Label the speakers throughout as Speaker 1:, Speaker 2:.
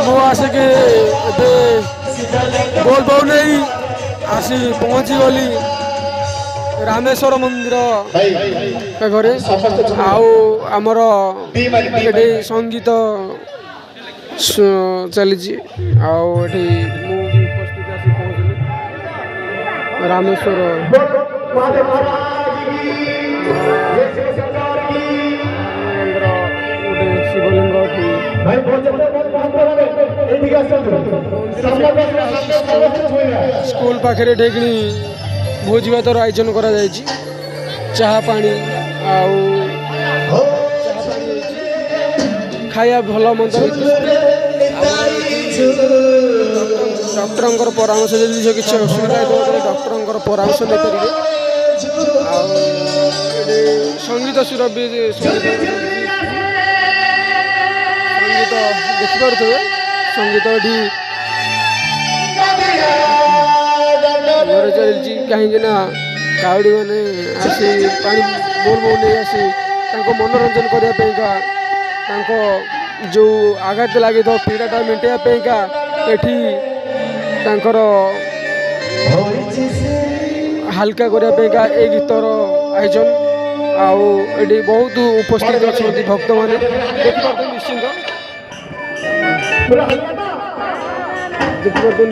Speaker 1: ମୁଁ ଆସିକି ଏବେ ବୋଲବମ୍ ନେଇ ଆସି ପହଞ୍ଚିଗଲି ରାମେଶ୍ୱର ମନ୍ଦିର ପାଖରେ। ଆଉ ଆମର ଏଠି ସଙ୍ଗୀତ ଚାଲିଛି। ଆଉ ଏଠି ମୁଁ ବି ଉପସ୍ଥିତ ଆସି ପହଞ୍ଚିଲି ରାମେଶ୍ୱର ଗୋଟେ ଶିବଲିଙ୍ଗ ଏଠି ସ୍କୁଲ ପାଖରେ ଢେକିଣି ଭୋଜି ଭାତର ଆୟୋଜନ କରାଯାଇଛି। ଚାହା ପାଣି ଆଉ ଖାଇବା ଭଲ ମନ୍ଦ ଡକ୍ଟରଙ୍କର ପରାମର୍ଶ ଯଦି କିଛି ଅସୁବିଧା ହେଇଥିବ ତାହେଲେ ଡକ୍ଟରଙ୍କର ପରାମର୍ଶ ନେଇପାରିବେ। ଆଉ ସଙ୍ଗୀତ ସୁର ବି ସଙ୍ଗୀତ ଦେଖିପାରୁଥିବେ। ସଙ୍ଗୀତ ଏଠି ଚାଲିଛି କାହିଁକି ନା କାଉଡ଼ି ମାନେ ଆସି ପାଣି ବୋଲବମ୍ ନେଇ ଆସି ତାଙ୍କ ମନୋରଞ୍ଜନ କରିବା ପାଇଁକା ତାଙ୍କ ଯେଉଁ ଆଘାତ ଲାଗିଥିବ ପୀଡ଼ାଟା ମେଣ୍ଟାଇବା ପାଇଁକା ଏଠି ତାଙ୍କର ହାଲକା କରିବା ପାଇଁକା ଏ ଗୀତର ଆୟୋଜନ। ଆଉ ଏଠି ବହୁତ ଉପସ୍ଥିତ ଅଛନ୍ତି ଭକ୍ତମାନେ ଦେଖିପାରୁଥିବେ ନିଶ୍ଚିନ୍ତ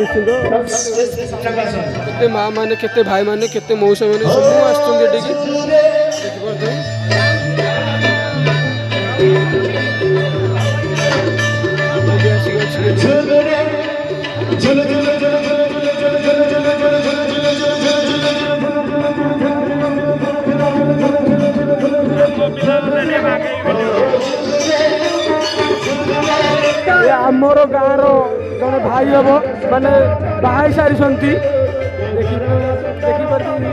Speaker 1: ନିଶ୍ଚିନ୍ତ କେତେ ମା ମାନେ କେତେ ଭାଇ ମାନେ କେତେ ମଉସା ମାନେ ସବୁ ଆସୁଛନ୍ତି ଏଠିକି ଦେଖିପାରୁଥିବେ। ଆମର ଗାଁର ଜଣେ ଭାଇ ହବ ମାନେ ବାହା ହେଇ ସାରିଛନ୍ତି ଦେଖିପାରୁଛନ୍ତି।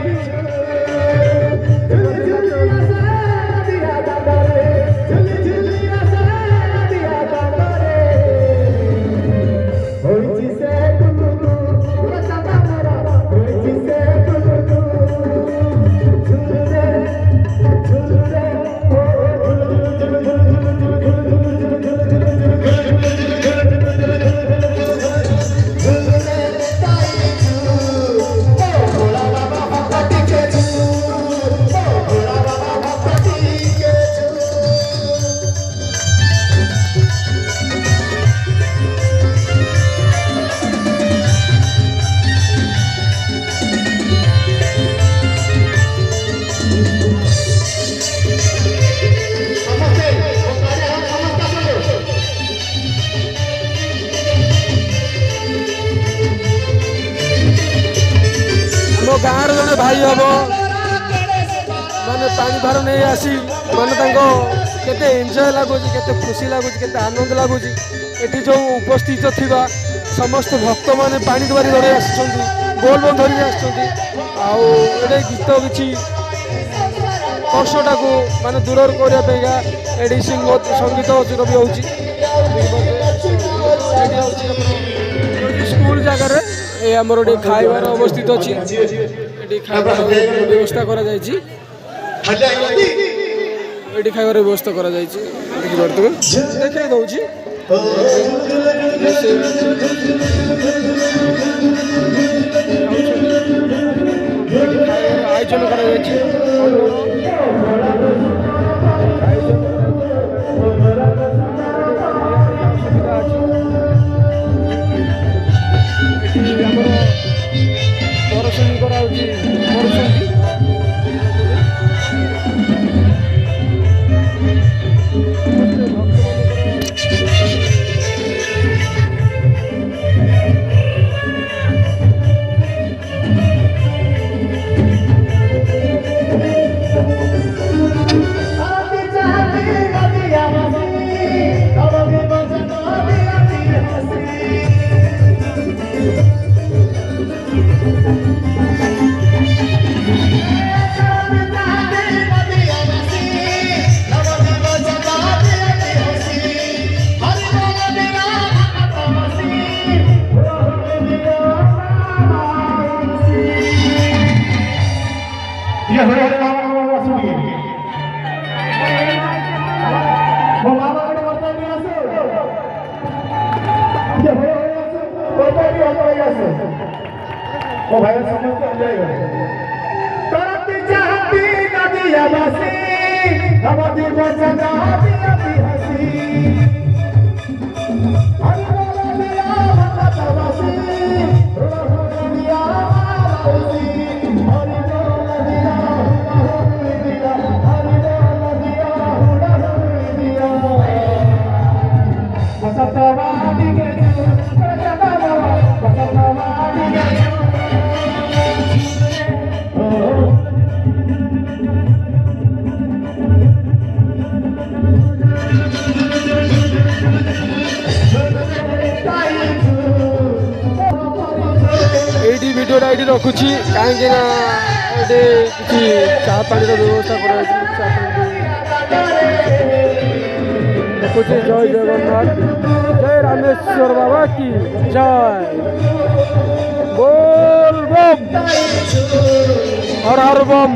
Speaker 1: ଗାଁର ଜଣେ ଭାଇ ହବ ମାନେ ପାଣି ଭାର ନେଇ ଆସି ମାନେ ତାଙ୍କ କେତେ ଏନ୍ଜୟ ଲାଗୁଛି କେତେ ଖୁସି ଲାଗୁଛି କେତେ ଆନନ୍ଦ ଲାଗୁଛି। ଏଠି ଯେଉଁ ଉପସ୍ଥିତ ଥିବା ସମସ୍ତ ଭକ୍ତମାନେ ପାଣି ଧରି ଧରି ଆସିଛନ୍ତି ବୋଲବମ୍ ଧରିକି ଆସିଛନ୍ତି। ଆଉ ଏଠି ଗୀତ କିଛି କଷ୍ଟଟାକୁ ମାନେ ଦୂର କରିବା ପାଇଁକା ଏଠି ସଙ୍ଗୀତ ସୁର ବି ହେଉଛି। ଏଠି ହେଉଛି ସ୍କୁଲ ଜାଗାରେ ଆମର ଏଠି ଖାଇବାର ଅବସ୍ଥିତ ଅଛି। ଏଠି ଖାଇବାର ବ୍ୟବସ୍ଥା କରାଯାଇଛି। ଏଠି ଖାଇବାର ବ୍ୟବସ୍ଥା କରାଯାଇଛି ଦେଖିପାରୁଥିବେ ଦେଖାଇ ଦେଉଛି। ଖାଇବାର ଆୟୋଜନ କରାଯାଇଛି। ପରସନ କରାଉଛି କରୁଛନ୍ତି।
Speaker 2: ବସ ମୋ ଭାଇ ସମସ୍ତେ ଏନ୍ଜୟ କରେ ତରତି ଚାହାନ୍ତି ନଦିଆ ବାସି ନବଦି ବଚନ ଦିଆ ହସି ହରି ବୋଲ ଦିଆ ଭକ୍ତ ବାସି ଋଣ ଦିଆ ହସି ହରି ବୋଲ ଦିଆ ହରି ବୋଲ ଦିଆ ଦିଆ ବସତବାଦୀ କେ ବସତବାଦୀ କେ
Speaker 1: এইটি ভিডিওটা এটি রখুছি কাହିଁକି ନା ଏଠି କିଛି ଚା ପାଣିର ବ୍ୟବସ୍ଥା କରାଯାଇଛି ଚା ପାଣି ଦେଖୁଛି ଜୟ ଜଗନ୍ନାଥ ଜୟ ରାମେଶ୍ୱର ବାବା କି ଜୟ बोल बम हर हर बम